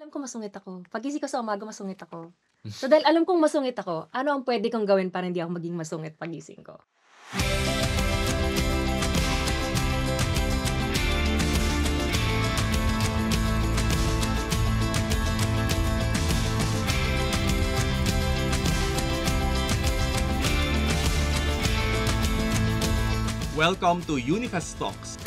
Alam kong masungit ako. Paggising ko sa umaga masungit ako. So dahil alam kong masungit ako, ano ang puwede kong gawin para hindi ako maging masungit paggising ko? Welcome to Unifest Talks.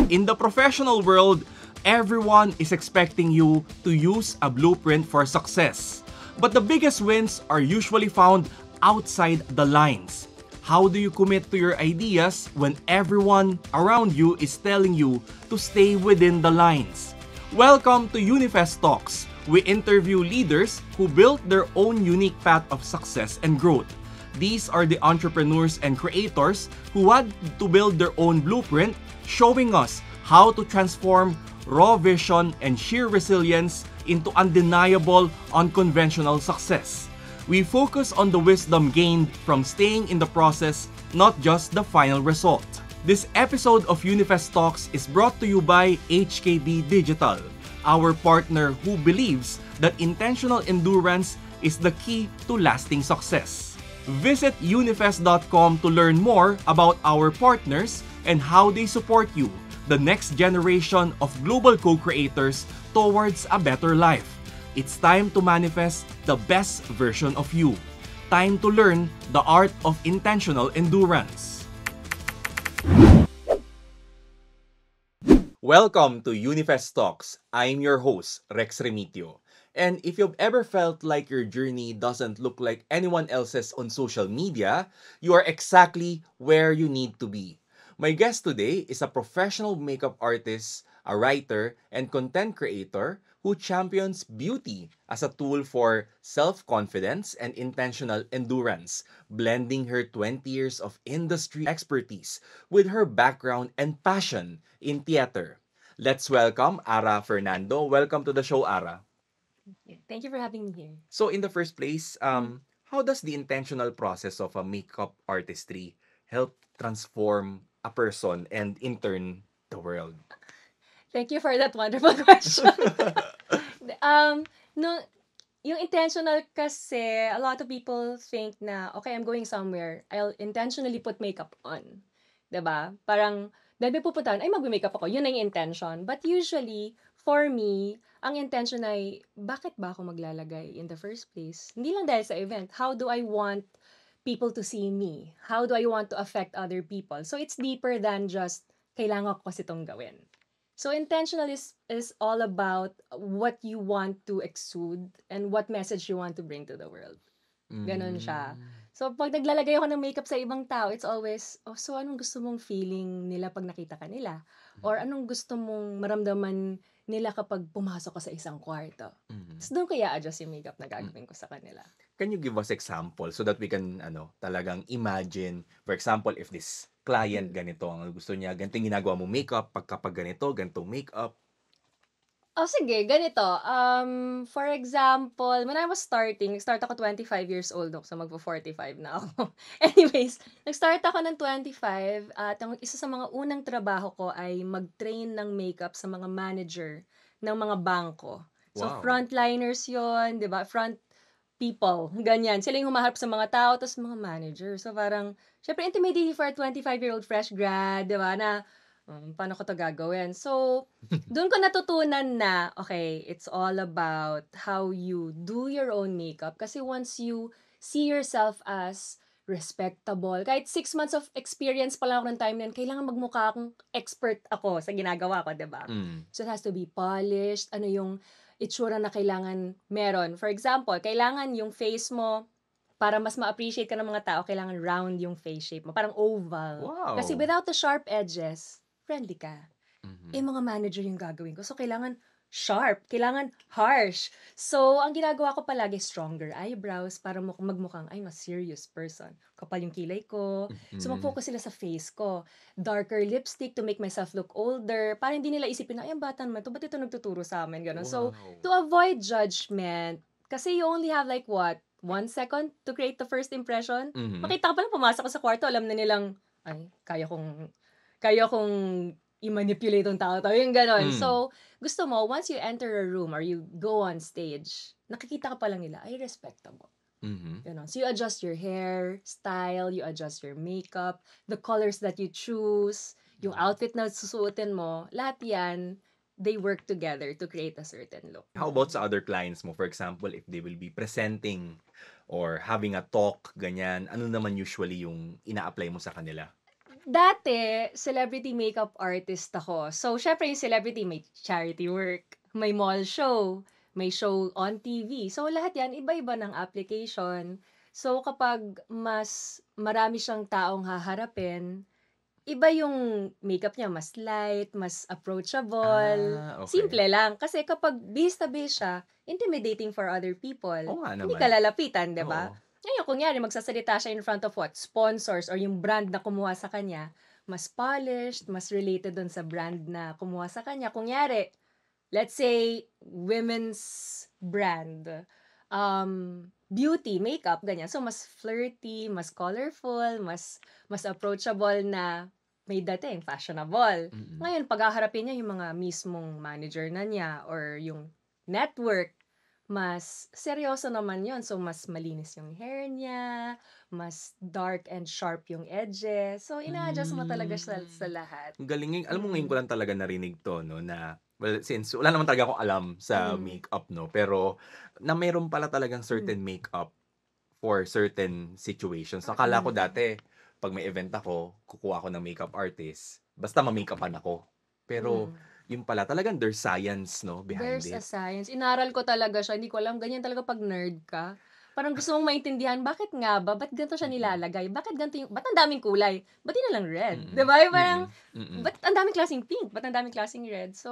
In the professional world, everyone is expecting you to use a blueprint for success. But the biggest wins are usually found outside the lines. How do you commit to your ideas when everyone around you is telling you to stay within the lines? Welcome to Unifest Talks. We interview leaders who built their own unique path of success and growth. These are the entrepreneurs and creators who had to build their own blueprint, showing us how to transform raw vision and sheer resilience into undeniable, unconventional success. We focus on the wisdom gained from staying in the process, not just the final result. This episode of Unifest Talks is brought to you by HKB Digital, our partner who believes that intentional endurance is the key to lasting success. Visit unifest.com to learn more about our partners and how they support you, the next generation of global co-creators, towards a better life. It's time to manifest the best version of you. Time to learn the art of intentional endurance. Welcome to Unifest Talks. I'm your host, Rex Remitio. And if you've ever felt like your journey doesn't look like anyone else's on social media, you are exactly where you need to be. My guest today is a professional makeup artist, a writer, and content creator who champions beauty as a tool for self-confidence and intentional endurance, blending her 20 years of industry expertise with her background and passion in theater. Let's welcome Ara Fernando. Welcome to the show, Ara. Thank you for having me here. So in the first place, how does the intentional process of a makeup artistry help transform a person and in turn the world? Thank you for that wonderful question. No, yung intentional kasi, a lot of people think na, okay, I'm going somewhere, I'll intentionally put makeup on. 'Di ba? Parang, dahil may pupuntahan, ay magme-makeup ako, yun na yung intention. But usually, for me, ang intention ay, bakit ba ako maglalagay in the first place? Hindi lang dahil sa event. How do I want people to see me? How do I want to affect other people? So it's deeper than just, kailangan ko kasi itong gawin. So intentional is all about what you want to exude and what message you want to bring to the world. Ganon siya. So pag naglalagay ako ng makeup sa ibang tao, it's always, oh, so anong gusto mong feeling nila pag nakita ka nila? Or anong gusto mong maramdaman nila kapag pumasok ka sa isang kwarto? So doon ko i-adjust yung makeup na gagawin ko sa kanila. Can you give us example so that we can talagang imagine, for example, if this client ganito ang gusto niya, ganitong ginagawa mo makeup, pagkapag ganito, ganitong makeup. Oh, sige, ganito. For example, when I was starting, nag-start ako 25 years old ako, so magpo-45 na ako. Anyways, nag-start ako ng 25 at ang isa sa mga unang trabaho ko ay mag-train ng makeup sa mga manager ng mga bangko. So, Wow. frontliners yon, di ba? Front people, ganyan. Sila yung humaharap sa mga tao, tapos mga manager. So, parang, syempre, intimidating for a 25-year-old fresh grad, di ba, na, paano ko to gagawin? So, doon ko natutunan na, okay, it's all about how you do your own makeup. Kasi once you see yourself as respectable, kahit 6 months of experience pa lang ako ng time na yun, kailangan magmukha akong expert ako sa ginagawa ko, diba? So, it has to be polished. Ano yung itsura na kailangan meron? For example, kailangan yung face mo, para mas ma-appreciate ka ng mga tao, kailangan round yung face shape mo. Parang oval. Wow. Kasi without the sharp edges, friendly ka. Mga manager yung gagawin ko. So, kailangan sharp. Kailangan harsh. So, ang ginagawa ko palagi, stronger eyebrows para magmukhang, ay, mas serious person. Kapal yung kilay ko. So, mag-focus sila sa face ko. Darker lipstick to make myself look older. Para hindi nila isipin na, ay, ang bata naman to, ba't ito nagtuturo sa amin? Ganun. So, Wow. to avoid judgment, kasi you only have like what? 1 second to create the first impression? Makita ka pa lang, pumasok ka sa kwarto, alam na nilang, ay, kaya kong i-manipulate yung tao, yung gano'n. Mm. So, gusto mo, once you enter a room or you go on stage, nakikita ka pa lang nila, ay, respectable. Mhm. Ganon. So, you adjust your hair, style, you adjust your makeup, the colors that you choose, yung outfit na susuotin mo, lahat yan, they work together to create a certain look. How about sa other clients mo? For example, if they will be presenting or having a talk, ganyan, ano naman usually yung ina-apply mo sa kanila? Dati, celebrity makeup artist ako. So, syempre yung celebrity may charity work, may mall show, may show on TV. So, lahat yan, iba-iba ng application. So, kapag mas marami siyang taong haharapin, iba yung makeup niya, mas light, mas approachable, Okay. simple lang. Kasi kapag bihis na bihis siya, intimidating for other people. Oo nga Hindi naman. ka lalapitan, 'di ba? Oo. Ngayon, kunyari, magsasalita siya in front of what? Sponsors or yung brand na kumuha sa kanya, mas polished, mas related dun sa brand na kumuha sa kanya. Kunyari, let's say, women's brand, beauty, makeup, ganyan. So, mas flirty, mas colorful, mas approachable na may dating, fashionable. Mm. Ngayon, paghaharapin niya yung mga mismong manager na niya or yung network, mas seryoso naman yon. So, mas malinis yung hair niya, mas dark and sharp yung edges. So, ina-adjust mo talaga siya sa lahat. Ang galing. Alam mo, ngayon ko Mm. lang talaga narinig to, no, na, well, since wala naman talaga akong alam sa Mm. makeup, no, pero na meron pala talagang certain makeup for certain situations. Akala ko Mm. dati, pag may event ako, kukuha ako ng makeup artist, basta ma-makeupan ako. Pero, Mm. yun pala, talagang there's science, no, behind There's a it. science. Inaral ko talaga siya, hindi ko alam, ganyan talaga 'pag nerd ka. Parang gusto mong maintindihan, bakit nga ba, ba't ganito siya Mm. nilalagay, bakit ganito yung ba't ang daming kulay, ba't di na lang red, 'di Mm. ba? Yung parang, Mm. Mm. ba't ang daming klaseng pink, ba't ang daming klaseng red. So,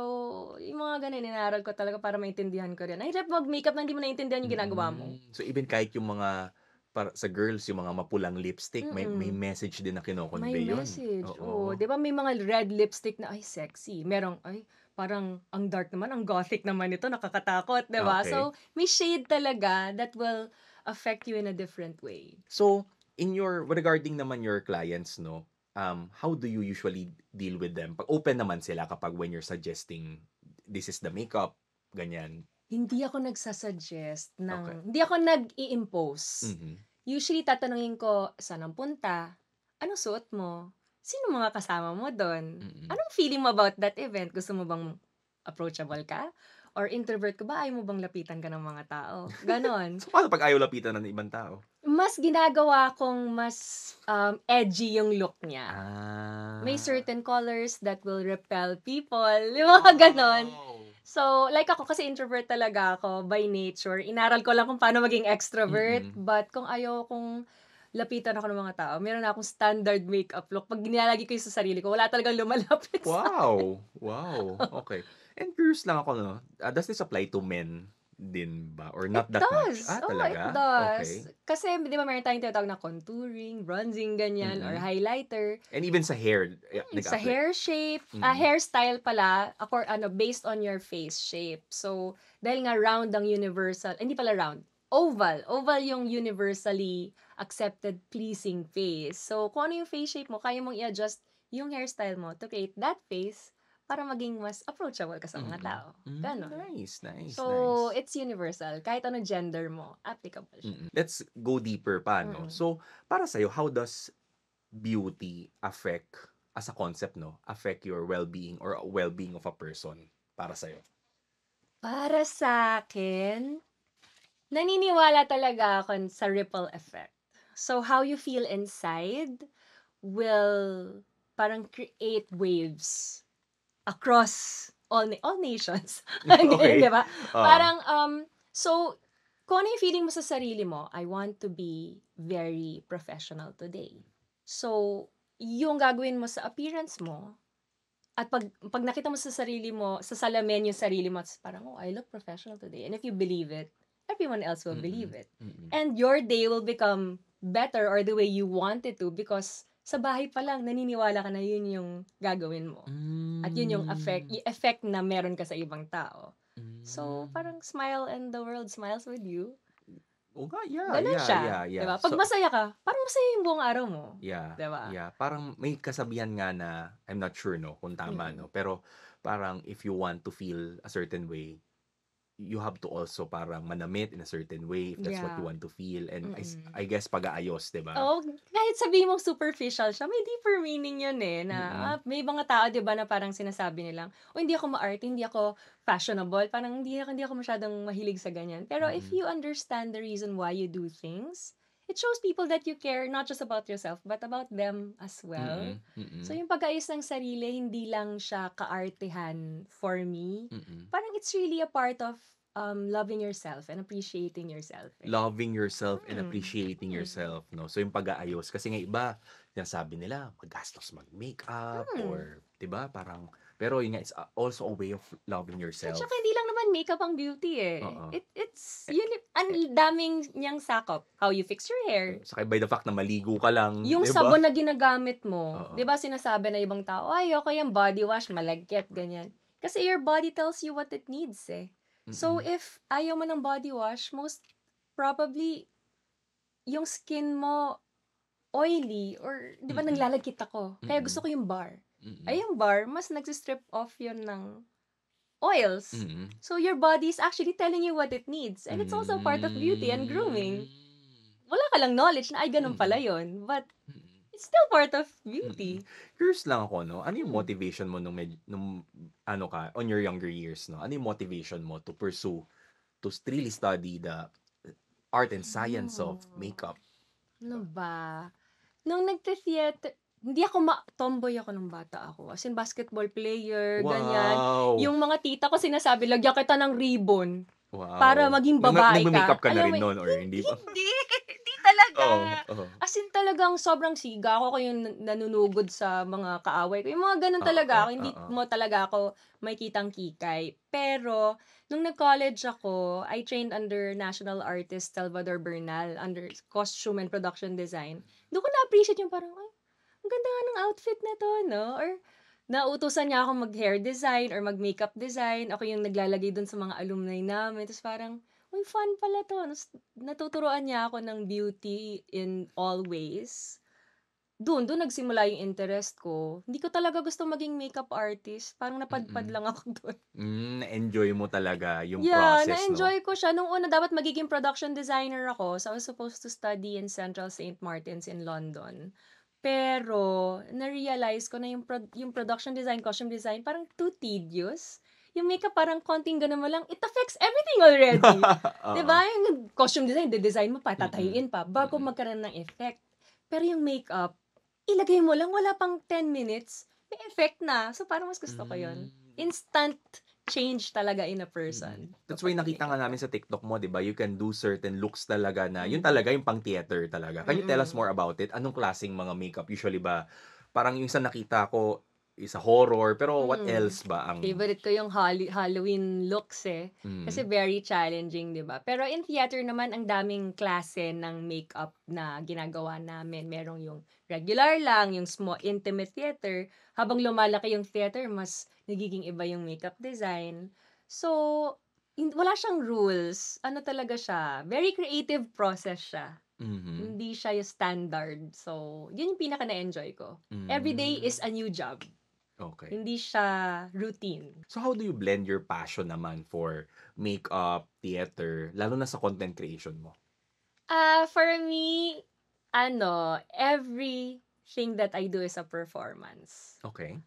yung mga gano'n inaral ko talaga para maintindihan ko rin. Ang hirap mag-makeup na hindi mo naintindihan yung ginagawa mo. So, even kahit yung mga, para sa girls, yung mga mapulang lipstick, may Mm. message din na May kino-convey yun. message, oo. Oo. 'Di ba may mga red lipstick na, ay sexy, merong, ay parang ang dark naman, ang gothic naman nito, nakakatakot, 'di ba? Okay. So, may shade talaga that will affect you in a different way. So, regarding naman your clients, no, how do you usually deal with them? Pag open naman sila kapag when you're suggesting, this is the makeup, ganyan. Hindi ako nagsa-suggest Okay. hindi ako nag-i-impose. Mhm. Usually tatanungin ko, "Saan ang punta? Anong suot mo? Sino mga kasama mo dun? Mm. Anong feeling mo about that event? Gusto mo bang approachable ka? Or introvert ka ba? Ayaw mo bang lapitan ka ng mga tao?" Gano'n. So, paano pag ayaw lapitan ng ibang tao? Mas ginagawa kong mas, edgy yung look niya. May certain colors that will repel people, yung mga gano'n. Wow! So, like ako kasi introvert talaga ako by nature. Inaral ko lang kung paano maging extrovert, Mm. but kung ayaw kong lapitan ako ng mga tao, meron na akong standard makeup look. 'Pag nilalagay ko yun sa sarili ko, wala talagang lumalapit sa Wow! Wow! Okay. And curious lang ako, no, does this apply to men din ba or It not that much? does. Oo, it Talaga? does. Okay. Kasi 'di ba meron tayong tinatawag na contouring, bronzing, ganyan, or Mm. highlighter. And even sa hair, Sa nag-a-apply? hair shape, Mm. hairstyle pala, based on your face shape. So, dahil nga round ang universal, hindi pala round, oval. Oval yung universally accepted pleasing face. So, kung ano yung face shape mo, kaya mong i-adjust yung hairstyle mo to create that face para maging mas approachable ka sa mga tao. Ganon. Nice, nice, So, nice. it's universal. Kahit ano gender mo, applicable siya. Let's go deeper pa, no? Mm. So, para sa'yo, how does beauty affect, as a concept, no, affect your well-being or well-being of a person para sa'yo? Para sa akin, naniniwala talaga ako sa ripple effect. So, how you feel inside will parang create waves across all nations. Okay. 'Di ba? Oo. Parang, so, kung ano yung feeling mo sa sarili mo, I want to be very professional today. So, yung gagawin mo sa appearance mo, at pag nakita mo sa sarili mo, sa salamin yung sarili mo, it's parang, oh, I look professional today. And if you believe it, everyone else will believe it. And your day will become better or the way you want it to because sa bahay pa lang, naniniwala ka na yun yung gagawin mo. At yun yung effect na meron ka sa ibang tao. So, parang smile and the world smiles with you. Oo nga, yeah, Gano'n yeah, siya, yeah, 'di yeah. ba? 'Pag So, masaya ka, parang masaya yung buong araw mo, yeah, 'di ba? yeah. Parang may kasabihan nga na, I'm not sure, no, kung tama, Mm. no, pero parang if you want to feel a certain way, you have to also parang manamit in a certain way if that's what you Yeah, want to feel. And mm. I guess pag-aayos, 'di ba? Oo, kahit sabihin mong superficial siya, may deeper meaning yun, eh, na, Mm, may mga tao 'di ba na parang sinasabi nilang, "Oh, hindi ako maarte, hindi ako fashionable, parang hindi ako masyadong mahilig sa ganyan." Pero if mm, you understand the reason why you do things, it shows people that you care not just about yourself, but about them as well. mm, So mm, yung pag-ayos ng sarili, hindi lang siya kaartehan for me, mm. parang it's really a part of, loving yourself and appreciating yourself, eh. Loving yourself and Mm, appreciating mm, yourself, 'no? So, yung pag-aayos kasi nga iba, sinasabi nila magastos mag-makeup hmm. or 'di ba, parang pero yun nga, it's also a way of loving At yourself. saka hindi lang naman makeup ang beauty, eh. Oo. It's Eh ang eh, daming niyang sakop. How you fix your hair, saka by the fact na maligo ka lang, yung 'di ba? sabon na ginagamit mo. 'Di Oo. ba sinasabi na ibang tao, "Ay, okey yang body wash, malagkit," ganyan. Kasi your body tells you what it needs, eh. So, Mm, if ayaw mo ng body wash, most probably yung skin mo oily or 'di ba mm, naglalagkit ako, kaya gusto mm, ko yung bar. mm, Ay, yung bar mas nagsi-strip off yun ng oils. mm, So your body is actually telling you what it needs, and it's also part of beauty and hmm, grooming. Wala ka lang knowledge na, ay ganun pala mm, yun, but mm, it's still part of mm. beauty. Curious lang ako, 'no, ano yung Hmm. motivation mo nung ano ka, on your younger years, 'no? Ano yung motivation mo to pursue, to really study the art and science of Oh, makeup? ano ba? Nung nagte-theater hindi ako tomboy ako nung bata ako, as in basketball player, ganyan. Wow! Yung mga tita ko sinasabi, "Lagyan kita ng ribbon para Wow! maging babae ka." Nagme-makeup ka na Alam mo rin nun or hindi pa? hindi, hindi talaga. Oo, oo. As in talagang sobrang siga ako, yung nanunugod sa mga kaaway ko, yung mga gano'n talaga Oo, ako, hindi oo. mo talaga ako makikitang kikay. Pero nung nag-college ako, I trained under national artist Salvador Bernal, under costume and production design. Dun ko na-appreciate yung parang, "Ay, ang ganda nga ng outfit na 'to 'no," or nauutusan niya akong mag-hair design or mag-makeup design, ako yung naglalagay dun sa mga alumni namin, ta's parang, "Uy, fun pala 'to," natuturuan niya ako ng beauty in all ways. Dun nagsimula yung interest ko. Hindi ko talaga gusto maging makeup artist, parang napadpad Mm. lang ako dun. Na-enjoy mo talaga yung Yeah, process, 'no? na-enjoy ko siya. Nung una dapat magiging production designer ako, so I was supposed to study in Central Saint Martins in London. Pero na-realize ko na yung production design, costume design parang too tedious. Yung makeup parang konting gano'n mo lang, it affects everything already. 'Di Oo. ba, yung costume design de-design mo pa, Mm, tatahiin pa bago mm, magkaroon ng effect. Pero yung makeup, ilagay mo lang wala pang 10 minutes, may effect na. So parang mas gusto ko yun. hmm. Instant change talaga in a Mm. person That's why kapag nakita nga nag-makeup namin ka. sa TikTok mo, 'di ba, you can do certain looks talaga na yun Mm, talaga yung pang theater talaga. Can you tell us more mm. about it? Anong klaseng mga makeup usually ba? Parang yung isa nakita ko is a horror, pero what Hmm, else ba ang favorite ko yung Halloween looks, eh, kasi mm, very challenging, 'di ba? Pero in theater naman ang daming klase ng makeup na ginagawa namin. Merong yung regular lang, yung small intimate theater. Habang lumalaki yung theater mas nagiging iba yung makeup design. So, wala siyang rules, ano talaga siya, very creative process siya. mhm, Hindi siya yung standard. So, yun yung pinaka na-enjoy ko. Every day hmm, is a new job. okey. Hindi siya routine. So how do you blend your passion naman for makeup, theater, lalo na sa content creation mo? For me, everything that I do is a performance. Okey.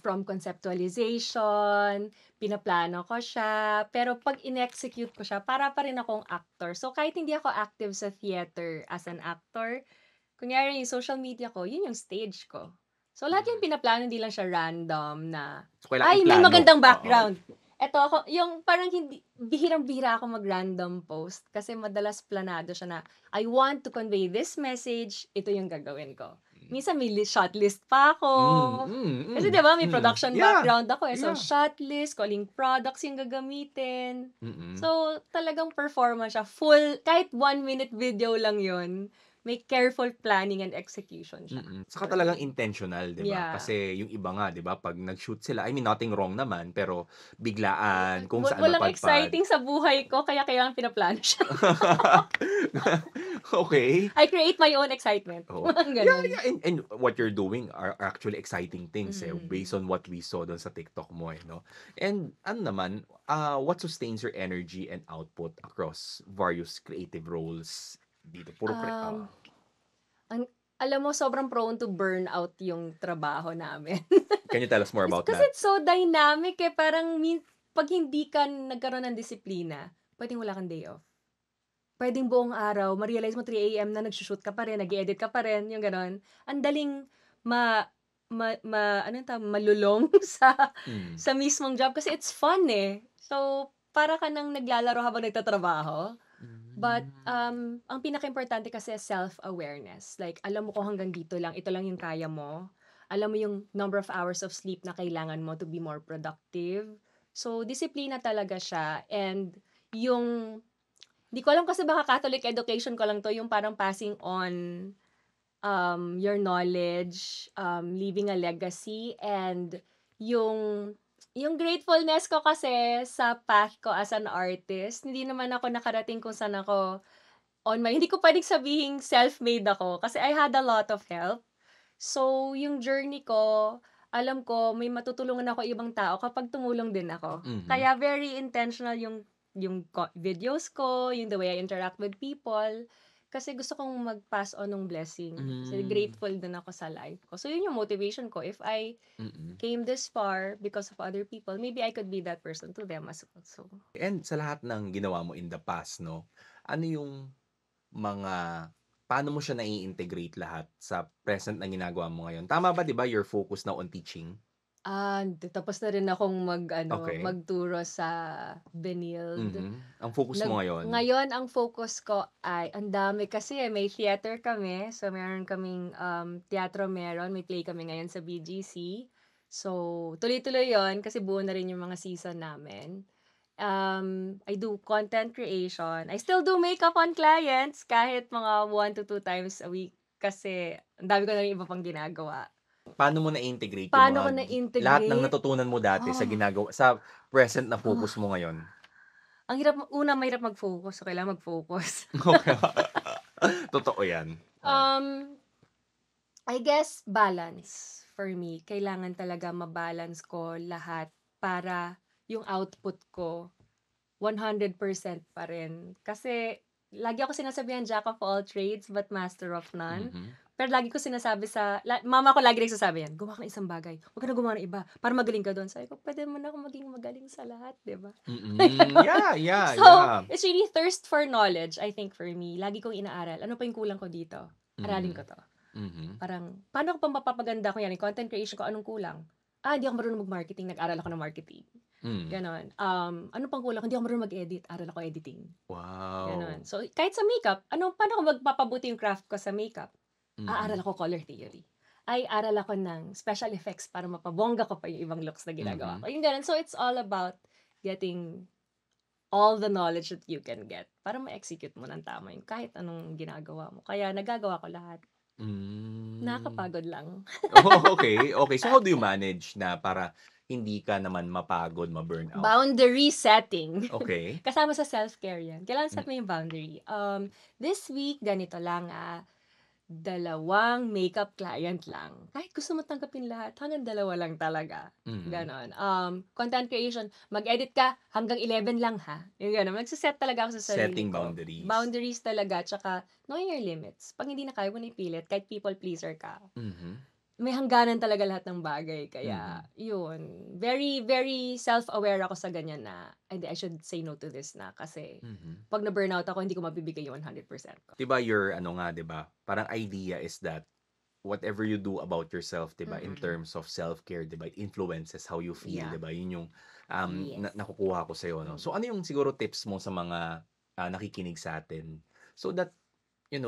From conceptualization, pinaplano ko siya, pero 'pag in-execute ko siya, para pa rin akong actor. So, kahit hindi ako active sa theater as an actor, kunyari yung social media ko, yun yung stage ko. So, lahat yung Hmm. pinaplano, hindi lang siya random na, So kailangang "Ay, may iplano, magandang oo. background." Eto ako, yung parang hindi bihirang-bihira ako mag-random post kasi madalas planado siya na, "I want to convey this message, ito yung gagawin ko." Hmm. Minsan may shot list pa ako. Kasi 'di ba may production Yeah, background ako, eh. So, yeah. shot list, kung aling products yung gagamitin. Mm, So, talagang performance siya, full kahit 1 minute video lang yun, may careful planning and execution siya. Saka For talagang me. intentional, 'di ba? Yeah. Kasi yung iba nga, 'di ba, 'pag nag-shoot sila, I mean, nothing wrong naman, pero biglaan, kung saan Walang mapadpad. exciting sa buhay ko kaya kailangan pinaplano siya. Okay. I create my own excitement. Oo. Yeah, Gano'n. yeah, and what you're doing are actually exciting things, based Mm. on what we saw dun sa TikTok mo, 'no? And ano naman, what sustains your energy and output across various creative roles dito? Puro Um, ang alam mo sobrang prone to burnout yung trabaho namin. can you tell us more about Kasi that? it's so dynamic, eh, parang 'pag hindi ka nagkaroon ng disiplina, puwedeng wala kang day off. Puwedeng buong araw ma-realize mo 3 AM na nagso-shoot ka pa rin, nag-e-edit ka pa rin, yung gano'n. Ang daling ma anong tawag, malulong Hmm. sa mismong job kasi it's fun, eh. So, para ka ng naglalaro habang nagtatrabaho. But, Hmm. ang pinakaimportante kasi self-awareness. Like, alam mo kung hanggang dito lang, ito lang yung kaya mo. Alam mo yung number of hours of sleep na kailangan mo to be more productive. So, disiplina talaga siya and yung di ko alam kasi baka Catholic education ko lang 'to, yung parang passing on, your knowledge, leaving a legacy and yung yung gratefulness ko kasi sa path ko as an artist, hindi naman ako nakarating kung saan ako hindi ko puwedeng sabihing self-made ako kasi I had a lot of help. So, yung journey ko, alam ko may matutulungan ako ibang tao kapag tumulong din ako. Mhm. Kaya very intentional yung videos ko, yung the way I interact with people, kasi gusto kong mag-pass on ng blessing. Kasi Hmm. grateful din ako sa life ko. So, yun yung motivation ko. If I Mm. came this far because of other people, maybe I could be that person to them as well. So, And sa lahat ng ginawa mo in the past, 'no, ano yung mga paano mo siya nai-integrate lahat sa present na ginagawa mo ngayon? Tama ba, 'di ba, you're focused now on teaching? tapos na rin akong Okay. magturo sa Benilde. Ang focus mo ngayon? Ngayon ang focus ko ay ang dami kasi, eh, may theater kami. So, meron kaming, teatro meron, may play kami ngayon sa BGC. So, tuloy-tuloy 'yun kasi buo na rin yung mga season namin. I do content creation. I still do makeup on clients kahit mga 1 to 2 times a week kasi ang dami ko na rin iba pang ginagawa. Paano mo na-integrate yung Paano mga ko lahat ng na-integrate? natutunan mo dati sa Oh, sa present na focus oh, mo ngayon? mahirap mag-focus, so kailangan mag-focus. Okay. Totoo 'yan. Oh. Um I guess balance for me. Kailangan talaga ma-balance ko lahat para yung output ko 100% pa rin. Kasi lagi ako sinasabihan, "Jack of all trades but master of none." Mhm. Pero lagi ko sinasabi mama ko lagi nagsasabi yan, "Gumawa ka ng isang bagay, huwag ka na gumawa ng iba para magaling ka dun." Sabi ko, "Puwede naman ako maging magaling sa lahat, 'di ba?" Yeah, yeah, So, yeah. it's really thirst for knowledge, I think for me. Lagi kong inaaral, ano pa yung kulang ko dito? Aralin ko Mhm. 'to. Mhm. Parang, paano ko pa mapapaganda kunyari content creation ko, anong kulang? Hindi ako marunong mag-marketing, nag-aral ako ng marketing, Hmm. gano'n. Ano pang kulang ko? Hindi ako marunong mag-edit, aral ako editing, gano'n. Wow. So, kahit sa makeup, paano ko magpapabuti yung craft ko sa makeup? Aaral Mhm. ako color theory. Aral ako ng special effects para mapabongga ko pa yung ibang looks na ginagawa Mhm. ko, yung gano'n. So, it's all about getting all the knowledge that you can get para ma-execute mo ng tama yung kahit anong ginagawa mo. Kaya nagagawa ko lahat. Hmm. Nakakapagod lang. Oh, okay, okay. So, how do you manage na para hindi ka naman mapagod, ma-burnout? Boundary setting. Okay. Kasama sa self-care 'yan. Kailangan Hmm. set mo yung boundary. This week ganito lang, 2 makeup client lang. Kahit gusto mo tanggapin lahat, hanggang 2 lang talaga, Mhm. gano'n. Content creation, mag-edit ka hanggang 11 lang ha, yung gano'n. Nagse-set talaga ako sa sarili Setting ko. boundaries. Boundaries talaga, tsaka knowing your limits. 'Pag hindi na kaya, huwag mo na ipilit kahit people pleaser ka. Mhm. May hangganan talaga lahat ng bagay kaya Mhm. yun, very, very self-aware ako sa ganyan na, "Hindi, I should say no to this na kasi Mhm. 'pag na-burnout ako hindi ko mabibigay yung 100% ko." 'Di ba your ano nga, 'di ba, parang idea is that whatever you do about yourself, 'di ba, in Mm, terms of self-care, 'di ba, it influences how you feel, yeah, 'di ba? Yun yung, yes. nakukuha ko sa'yo, 'no? Mm. So, ano yung siguro tips mo sa mga, nakikinig sa'tin so that,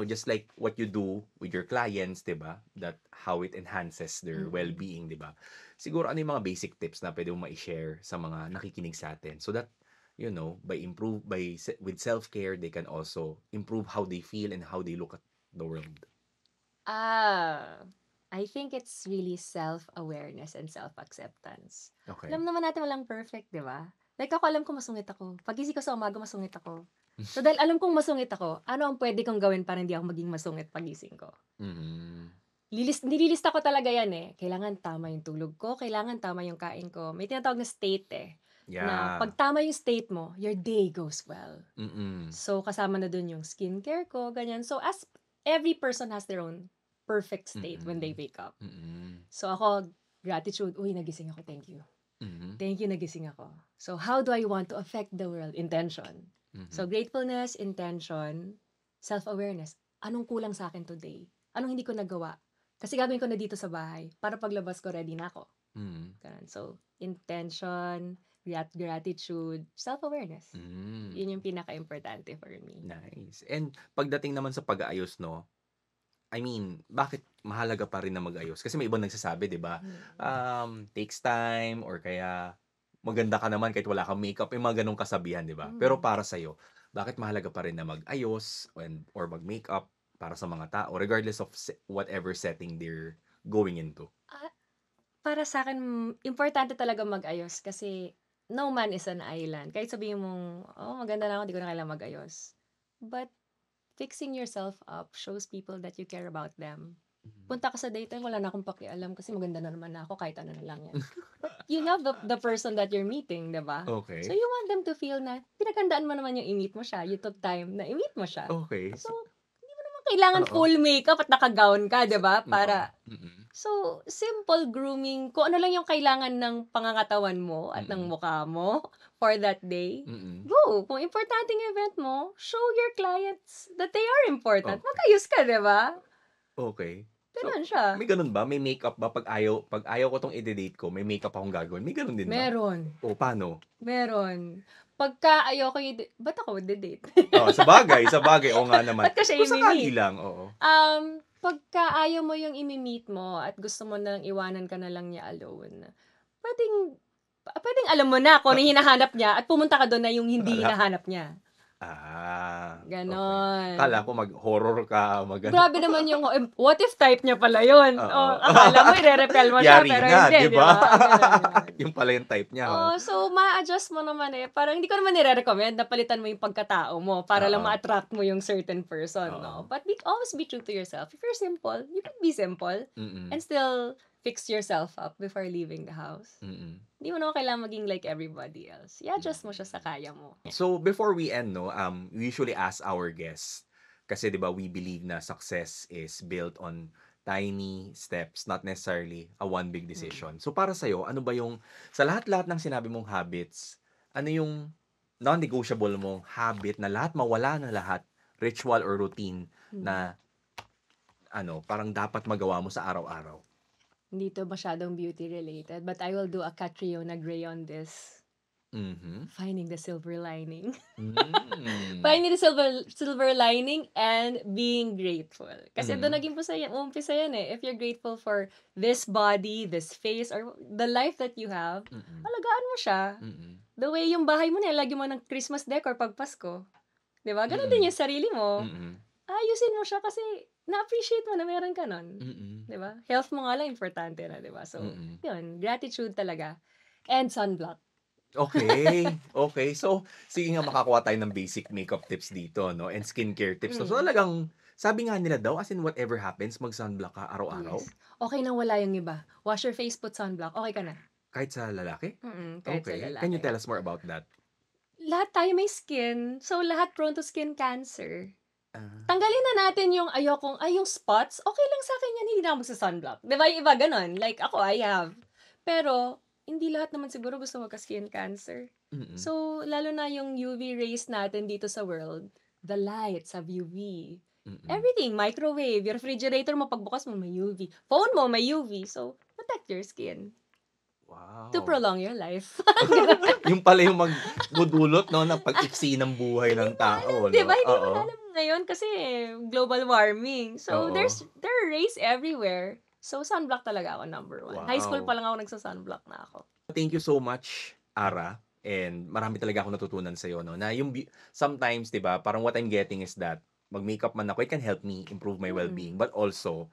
just like what you do with your clients, 'di ba, that how it enhances their Mm. well-being, 'di ba? Siguro ano yung mga basic tips na puwede mong mai-share sa mga nakikinig sa'tin so that, by with self-care, they can also improve how they feel and how they look at the world? I think it's really self-awareness and self-acceptance. Okay. Alam naman natin walang perfect, di ba? Like ako, alam ko masungit ako. Pagising ko sa umaga, masungit ako. So dahil alam kong masungit ako, ano ang pwede kong gawin para hindi ako maging masungit pagising ko? Mhm. Nililista ko talaga yan eh. Kailangan tama yung tulog ko, kailangan tama yung kain ko. May tinatawag na state eh. Na pag Yeah. tama yung state mo, your day goes well. Mm. So kasama na dun yung skincare ko, ganyan. So as every person has their own perfect state when they wake up. Mm. So ako, gratitude, uy, nagising ako, thank you. Mhm. Thank you, nagising ako. So how do I want to affect the world? Intention. So gratefulness, intention, self-awareness. Anong kulang sa akin today? Anong hindi ko nagawa? Kasi gagawin ko na dito sa bahay para paglabas ko ready na ako. Mhm. Ganun. So intention, gratitude, self-awareness. Mm. Yun yung pinaka-importante for me. Nice. And pagdating naman sa pag-aayos, no? I mean, bakit mahalaga pa rin na mag-ayos? Kasi may ibang nagsasabi, 'di ba? Takes time or kaya maganda ka naman kahit wala kang makeup, may mga ganong kasabihan, 'di ba? Pero para sa bakit mahalaga pa rin na mag-ayos or mag-makeup para sa mga tao regardless of whatever setting they're going into? Para sa akin, importante talaga mag-ayos kasi no man is an island. Kahit sabihin mong, oh, maganda na ako, di ko na kailangan mag-ayos. But fixing yourself up shows people that you care about them. Punta ka sa date, wala na akong pakialam kasi maganda na naman ako kahit ano na lang yan. But you love the person that you're meeting, diba? Okay. So you want them to feel na pinaghandaan mo naman yung i-meet mo siya. You took time na i-meet mo siya. Okay. So, hindi mo naman kailangan Oo. full makeup at naka-gown ka, diba? Para, Mm-mm. so, simple grooming. Kung ano lang yung kailangan ng pangangatawan mo at ng mukha mo for that day, Mm-mm. go. Kung importante yung event mo, show your clients that they are important. Okay. Mag-ayos ka, diba? Okay. So, Ganun siya. may ganun ba? May makeup ba? Pag ayaw ko tong i-date ko, may makeup akong gagawin. May ganun din ba? Meron. O, paano? Meron. Pagka ayoko ba't ako date? Oh, sa bagay. Oo nga naman. Ba't ko siya Kung sakali imi-meet? lang, oo. Pagka ayaw mo yung imi-meet mo at gusto mo na lang iwanan ka na lang niya alone, pwedeng alam mo na kung ano yung hinahanap niya at pumunta ka doon na yung hindi Wala. hinahanap niya. Okay. Ganon. Kala ko mag-horror ka, Grabe naman yung, what if type niya pala yun? Oo. Oh, akala mo, i-repel mo siya, Yari pero na, hindi, di di ba? ba? Ganun. Yung pala yung type niya. Oh, so ma-adjust mo naman eh. Parang hindi ko naman nire-recommend na palitan mo yung pagkatao mo para lang Oo. ma-attract mo yung certain person, Oo. no? But always be true to yourself. If you're simple, you can be simple Mm-mm. and still fix yourself up before leaving the house. Mm-mm. Hindi mo naman kailangan maging like everybody else. I-adjust mo siya sa kaya mo. So, before we end, no, we usually ask our guests, kasi di ba we believe na success is built on tiny steps, not necessarily a one big decision. So, para sa'yo, ano ba yung, sa lahat-lahat ng sinabi mong habits, ano yung non-negotiable mong habit na mawala na lahat, ritual or routine na, parang dapat magawa mo sa araw-araw? Hindi to masyadong beauty related, but I will do a Catriona Gray on this. Mm-hmm. Finding the silver lining. Mm. Finding the silver lining and being grateful. Kasi doon naging umpisa yan eh. If you're grateful for this body, this face, or the life that you have, alagaan mo siya. The way yung bahay mo nilagyan mo ng Christmas decor pag Pasko. Diba? Ganon din yung sarili mo. Ayusin mo siya kasi na-appreciate mo na meron ka nun. Diba? Health mo nga lang importante na, diba? So, yun. Gratitude talaga. And sunblock. Okay. Okay. So, sige nga makakuha tayo ng basic makeup tips dito, no? And skincare tips. So, talagang, sabi nga nila daw, as in whatever happens, mag-sunblock ka araw-araw. Yes. Okay na wala yung iba. Wash your face, put sunblock. Okay ka na. Kahit sa lalaki? Kahit sa Okay. lalaki. Can you tell us more about that? Lahat tayo may skin. So, lahat prone to skin cancer. Tanggalin na natin yung yung spots. Okay lang sa akin yan, hindi na ako magsa-sunblock. Diba yung iba ganon? Like ako, I have. Pero, hindi lahat naman siguro gusto magka-skin cancer. So, lalo na yung UV rays natin dito sa world, the lights have UV. Everything, microwave, your refrigerator mo, pagbukas mo, may UV. Phone mo, may UV. So, protect your skin. Wow. To prolong your life. Yung pala yung magdudulot, no, ng pag-iksi ng buhay ng tao, no? Diba? Hindi mo Oo. alam ngayon kasi global warming. So, Oo. there are rays everywhere. So, sunblock talaga ako, number one. Wow. High school pa lang ako nagsa-sunblock na ako. Thank you so much, Ara. And marami talaga ako natutunan sa'yo, no? Na yung sometimes, di ba, parang what I'm getting is that mag-makeup man ako, it can help me improve my well-being. But also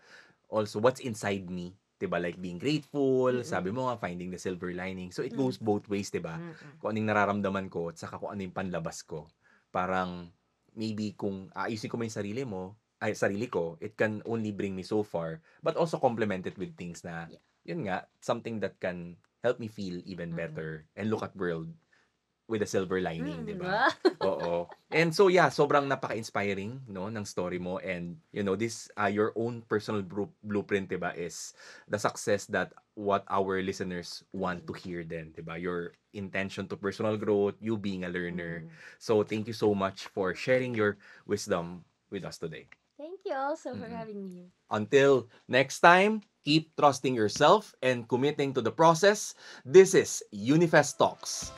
what's inside me, 'di ba? Like being grateful, sabi mo nga, finding the silver lining. So it goes both ways, 'di ba? Kung anong nararamdaman ko at saka kung ano yung panlabas ko. Parang maybe kung aayusin ko man yung sarili ko, it can only bring me so far. But also complement it with things na, yun nga, something that can help me feel even better and look at world with a silver lining, di ba? Oo. And so yeah, sobrang napaka-inspiring, no, ng story mo, and you know, this your own personal blueprint, di ba, is the success that what our listeners want to hear then, di ba? Your intention to personal growth, you being a learner. So thank you so much for sharing your wisdom with us today. Thank you also for having me. Until next time, keep trusting yourself and committing to the process. This is Unifest Talks.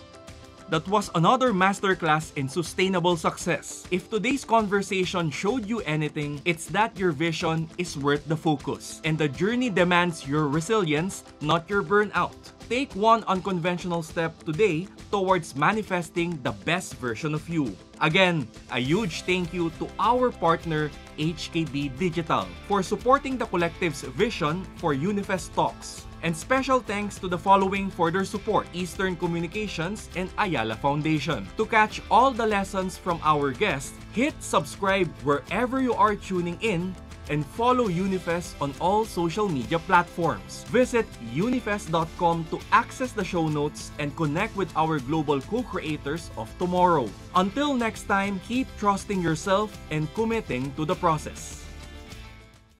That was another masterclass in sustainable success. If today's conversation showed you anything, it's that your vision is worth the focus, and the journey demands your resilience, not your burnout. Take one unconventional step today towards manifesting the best version of you. Again, a huge thank you to our partner, HKD Digital, for supporting the collective's vision for Unifest Talks. And special thanks to the following for their support: Eastern Communications and Ayala Foundation. To catch all the lessons from our guests, hit subscribe wherever you are tuning in and follow Unifest on all social media platforms. Visit unifest.com to access the show notes and connect with our global co-creators of tomorrow. Until next time, keep trusting yourself and committing to the process.